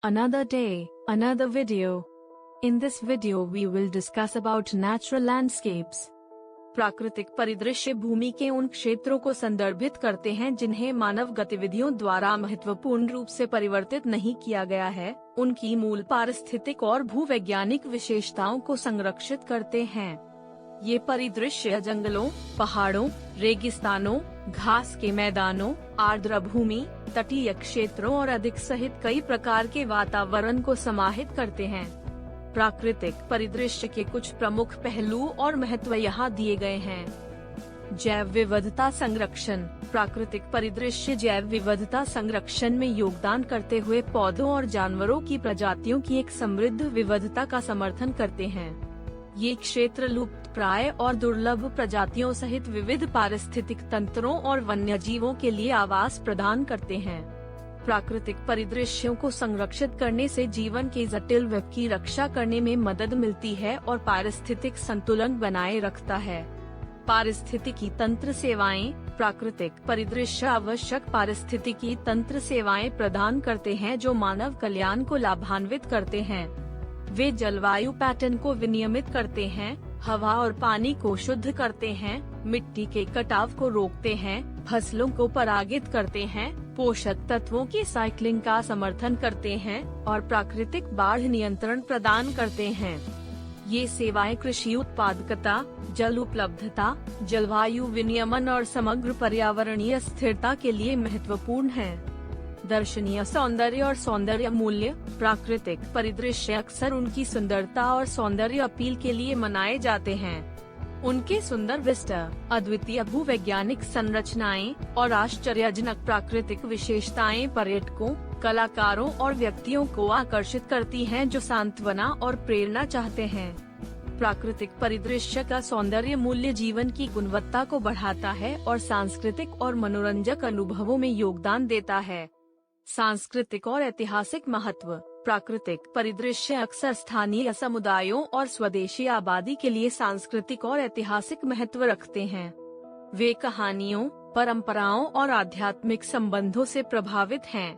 Another day, another video. In this video we will discuss about natural landscapes. प्राकृतिक परिदृश्य भूमि के उन क्षेत्रों को संदर्भित करते हैं जिन्हें मानव गतिविधियों द्वारा महत्वपूर्ण रूप से परिवर्तित नहीं किया गया है, उनकी मूल पारिस्थितिक और भूवैज्ञानिक विशेषताओं को संरक्षित करते हैं। ये परिदृश्य जंगलों, पहाड़ों, रेगिस्तानों, घास के मैदानों, आर्द्र भूमि, तटीय क्षेत्रों और अधिक सहित कई प्रकार के वातावरण को समाहित करते हैं। प्राकृतिक परिदृश्य के कुछ प्रमुख पहलू और महत्व यहाँ दिए गए हैं। जैव विविधता संरक्षण। प्राकृतिक परिदृश्य जैव विविधता संरक्षण में योगदान करते हुए पौधों और जानवरों की प्रजातियों की एक समृद्ध विविधता का समर्थन करते हैं। ये क्षेत्र लुप्तप्राय और दुर्लभ प्रजातियों सहित विविध पारिस्थितिक तंत्रों और वन्यजीवों के लिए आवास प्रदान करते हैं। प्राकृतिक परिदृश्यों को संरक्षित करने से जीवन के जटिल वेब की रक्षा करने में मदद मिलती है और पारिस्थितिक संतुलन बनाए रखता है। पारिस्थितिकी तंत्र सेवाएं। प्राकृतिक परिदृश्य आवश्यक पारिस्थितिकी तंत्र सेवाएं प्रदान करते हैं जो मानव कल्याण को लाभान्वित करते हैं। वे जलवायु पैटर्न को विनियमित करते हैं, हवा और पानी को शुद्ध करते हैं, मिट्टी के कटाव को रोकते हैं, फसलों को परागित करते हैं, पोषक तत्वों की साइक्लिंग का समर्थन करते हैं और प्राकृतिक बाढ़ नियंत्रण प्रदान करते हैं। ये सेवाएं कृषि उत्पादकता, जल उपलब्धता, जलवायु विनियमन और समग्र पर्यावरणीय स्थिरता के लिए महत्वपूर्ण हैं। दर्शनीय सौंदर्य और सौंदर्य मूल्य। प्राकृतिक परिदृश्य अक्सर उनकी सुंदरता और सौंदर्य अपील के लिए मनाए जाते हैं। उनके सुंदर विस्टा, अद्वितीय भूवैज्ञानिक संरचनाएं और आश्चर्यजनक प्राकृतिक विशेषताएं पर्यटकों, कलाकारों और व्यक्तियों को आकर्षित करती हैं जो सांत्वना और प्रेरणा चाहते हैं। प्राकृतिक परिदृश्य का सौंदर्य मूल्य जीवन की गुणवत्ता को बढ़ाता है और सांस्कृतिक और मनोरंजक अनुभवों में योगदान देता है। सांस्कृतिक और ऐतिहासिक महत्व। प्राकृतिक परिदृश्य अक्सर स्थानीय समुदायों और स्वदेशी आबादी के लिए सांस्कृतिक और ऐतिहासिक महत्व रखते हैं। वे कहानियों, परंपराओं और आध्यात्मिक संबंधों से प्रभावित हैं।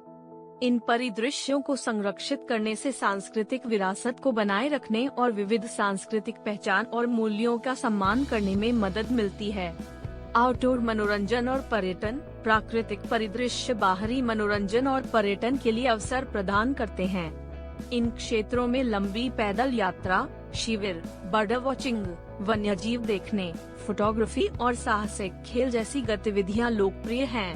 इन परिदृश्यों को संरक्षित करने से सांस्कृतिक विरासत को बनाए रखने और विविध सांस्कृतिक पहचान और मूल्यों का सम्मान करने में मदद मिलती है। आउटडोर मनोरंजन और पर्यटन। प्राकृतिक परिदृश्य बाहरी मनोरंजन और पर्यटन के लिए अवसर प्रदान करते हैं। इन क्षेत्रों में लंबी पैदल यात्रा, शिविर, बर्ड वॉचिंग, वन्यजीव देखने, फोटोग्राफी और साहसिक खेल जैसी गतिविधियां लोकप्रिय हैं।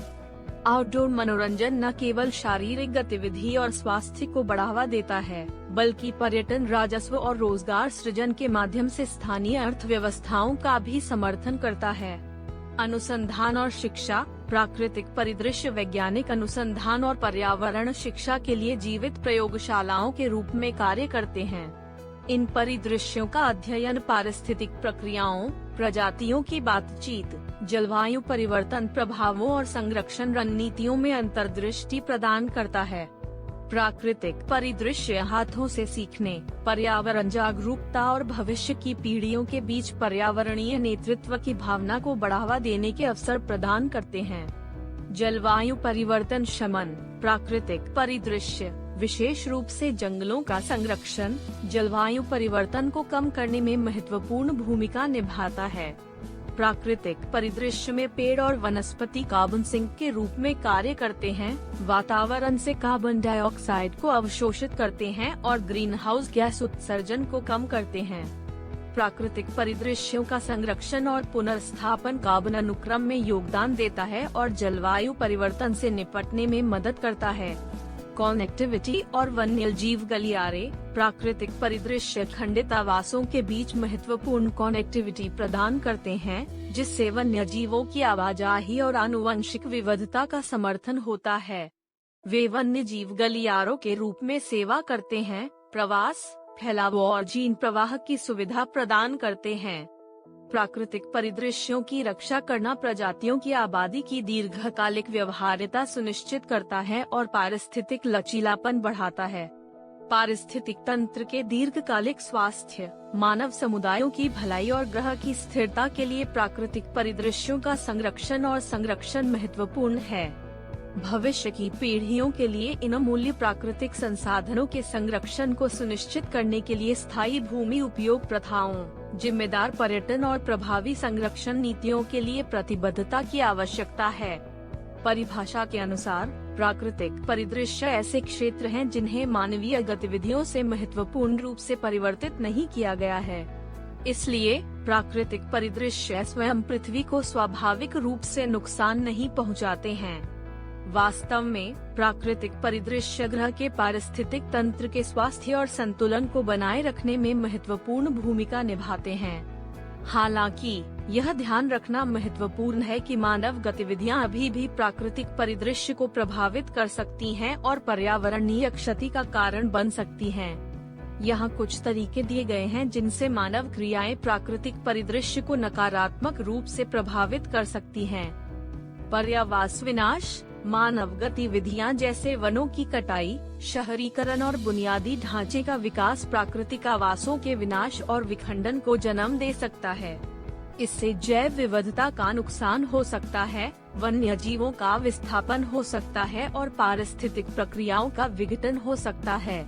आउटडोर मनोरंजन न केवल शारीरिक गतिविधि और स्वास्थ्य को बढ़ावा देता है, बल्कि पर्यटन राजस्व और रोजगार सृजन के माध्यम से स्थानीय अर्थव्यवस्थाओं का भी समर्थन करता है। अनुसंधान और शिक्षा। प्राकृतिक परिदृश्य वैज्ञानिक अनुसंधान और पर्यावरण शिक्षा के लिए जीवित प्रयोगशालाओं के रूप में कार्य करते हैं। इन परिदृश्यों का अध्ययन पारिस्थितिक प्रक्रियाओं, प्रजातियों की बातचीत, जलवायु परिवर्तन प्रभावों और संरक्षण रणनीतियों में अंतर्दृष्टि प्रदान करता है। प्राकृतिक परिदृश्य हाथों से सीखने, पर्यावरण जागरूकता और भविष्य की पीढ़ियों के बीच पर्यावरणीय नेतृत्व की भावना को बढ़ावा देने के अवसर प्रदान करते हैं। जलवायु परिवर्तन शमन। प्राकृतिक परिदृश्य विशेष रूप से जंगलों का संरक्षण जलवायु परिवर्तन को कम करने में महत्वपूर्ण भूमिका निभाता है। प्राकृतिक परिदृश्य में पेड़ और वनस्पति कार्बन सिंक के रूप में कार्य करते हैं, वातावरण से कार्बन डाइऑक्साइड को अवशोषित करते हैं और ग्रीन हाउस गैस उत्सर्जन को कम करते हैं। प्राकृतिक परिदृश्यों का संरक्षण और पुनर्स्थापन कार्बन अनुक्रम में योगदान देता है और जलवायु परिवर्तन से निपटने में मदद करता है। कनेक्टिविटी और वन्यजीव गलियारे। प्राकृतिक परिदृश्य खंडित आवासों के बीच महत्वपूर्ण कनेक्टिविटी प्रदान करते हैं, जिससे वन्यजीवों की आवाजाही और आनुवंशिक विविधता का समर्थन होता है। वे वन्यजीव गलियारों के रूप में सेवा करते हैं, प्रवास, फैलाव और जीन प्रवाह की सुविधा प्रदान करते हैं। प्राकृतिक परिदृश्यों की रक्षा करना प्रजातियों की आबादी की दीर्घकालिक व्यवहार्यता सुनिश्चित करता है और पारिस्थितिक लचीलापन बढ़ाता है। पारिस्थितिक तंत्र के दीर्घकालिक स्वास्थ्य। मानव समुदायों की भलाई और ग्रह की स्थिरता के लिए प्राकृतिक परिदृश्यों का संरक्षण महत्वपूर्ण है। भविष्य की पीढ़ियों के लिए इन अमूल्य प्राकृतिक संसाधनों के संरक्षण को सुनिश्चित करने के लिए स्थायी भूमि उपयोग प्रथाओं, जिम्मेदार पर्यटन और प्रभावी संरक्षण नीतियों के लिए प्रतिबद्धता की आवश्यकता है। परिभाषा के अनुसार प्राकृतिक परिदृश्य ऐसे क्षेत्र हैं जिन्हें मानवीय गतिविधियों से महत्वपूर्ण रूप से परिवर्तित नहीं किया गया है। इसलिए प्राकृतिक परिदृश्य स्वयं पृथ्वी को स्वाभाविक रूप से नुकसान नहीं पहुंचाते हैं। वास्तव में प्राकृतिक परिदृश्य ग्रह के पारिस्थितिक तंत्र के स्वास्थ्य और संतुलन को बनाए रखने में महत्वपूर्ण भूमिका निभाते हैं। हालांकि यह ध्यान रखना महत्वपूर्ण है कि मानव गतिविधियां अभी भी प्राकृतिक परिदृश्य को प्रभावित कर सकती हैं और पर्यावरणीय क्षति का कारण बन सकती हैं। यहाँ कुछ तरीके दिए गए हैं जिनसे मानव क्रियाएं प्राकृतिक परिदृश्य को नकारात्मक रूप से प्रभावित कर सकती हैं। पर्यावास विनाश, मानव गतिविधियां जैसे वनों की कटाई, शहरीकरण और बुनियादी ढांचे का विकास प्राकृतिक आवासों के विनाश और विखंडन को जन्म दे सकता है। इससे जैव विविधता का नुकसान हो सकता है, वन्य जीवों का विस्थापन हो सकता है और पारिस्थितिक प्रक्रियाओं का विघटन हो सकता है।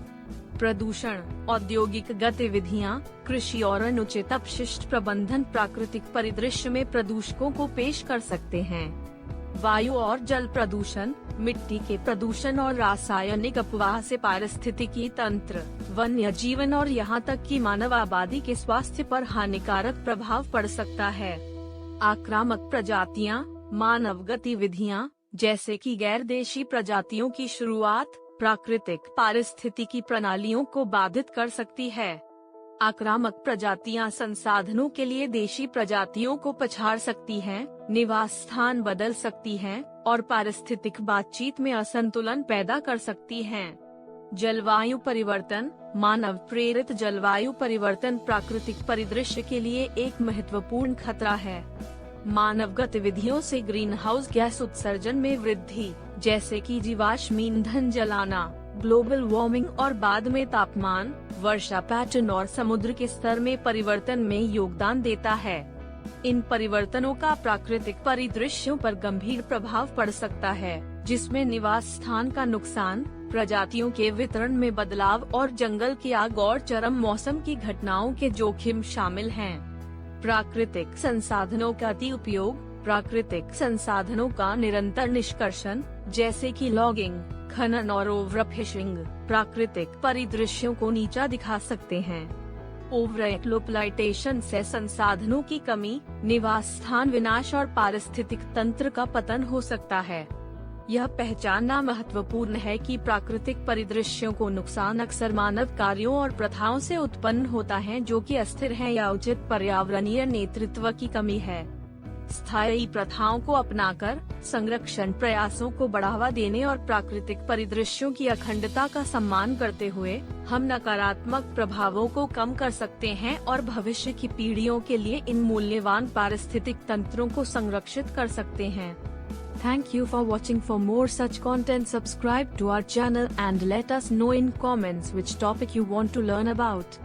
प्रदूषण, औद्योगिक गतिविधियां, कृषि और अनुचित अपशिष्ट प्रबंधन प्राकृतिक परिदृश्य में प्रदूषकों को पेश कर सकते हैं। वायु और जल प्रदूषण, मिट्टी के प्रदूषण और रासायनिक अपवाह से पारिस्थितिकी तंत्र, वन्य जीवन और यहाँ तक कि मानव आबादी के स्वास्थ्य पर हानिकारक प्रभाव पड़ सकता है। आक्रामक प्रजातियां, मानव गतिविधियां जैसे कि गैर देशी प्रजातियों की शुरुआत प्राकृतिक पारिस्थितिकी प्रणालियों को बाधित कर सकती है। आक्रामक प्रजातियां संसाधनों के लिए देशी प्रजातियों को पछाड़ सकती हैं, निवास स्थान बदल सकती हैं और पारिस्थितिक बातचीत में असंतुलन पैदा कर सकती हैं। जलवायु परिवर्तन, मानव प्रेरित जलवायु परिवर्तन प्राकृतिक परिदृश्य के लिए एक महत्वपूर्ण खतरा है। मानव गतिविधियों से ग्रीन हाउस गैस उत्सर्जन में वृद्धि, जैसे कि जीवाश्म ईंधन जलाना, ग्लोबल वार्मिंग और बाद में तापमान, वर्षा पैटर्न और समुद्र के स्तर में परिवर्तन में योगदान देता है। इन परिवर्तनों का प्राकृतिक परिदृश्यों पर गंभीर प्रभाव पड़ सकता है, जिसमें निवास स्थान का नुकसान, प्रजातियों के वितरण में बदलाव और जंगल की आग और चरम मौसम की घटनाओं के जोखिम शामिल हैं। प्राकृतिक संसाधनों का अति उपयोग, प्राकृतिक संसाधनों का निरंतर निष्कर्षण जैसे कि लॉगिंग, खनन और ओवरफिशिंग प्राकृतिक परिदृश्यों को नीचा दिखा सकते हैं। ओवर एक्सप्लॉयटेशन से संसाधनों की कमी, निवास स्थान विनाश और पारिस्थितिक तंत्र का पतन हो सकता है। यह पहचानना महत्वपूर्ण है कि प्राकृतिक परिदृश्यों को नुकसान अक्सर मानव कार्यों और प्रथाओं से उत्पन्न होता है जो कि अस्थिर है या उचित पर्यावरणीय नेतृत्व की कमी है। स्थायी प्रथाओं को अपनाकर संरक्षण प्रयासों को बढ़ावा देने और प्राकृतिक परिदृश्यों की अखंडता का सम्मान करते हुए हम नकारात्मक प्रभावों को कम कर सकते हैं और भविष्य की पीढ़ियों के लिए इन मूल्यवान पारिस्थितिक तंत्रों को संरक्षित कर सकते हैं। Thank you for watching. For more such content, subscribe to our channel and let us know in comments which topic you want to learn about.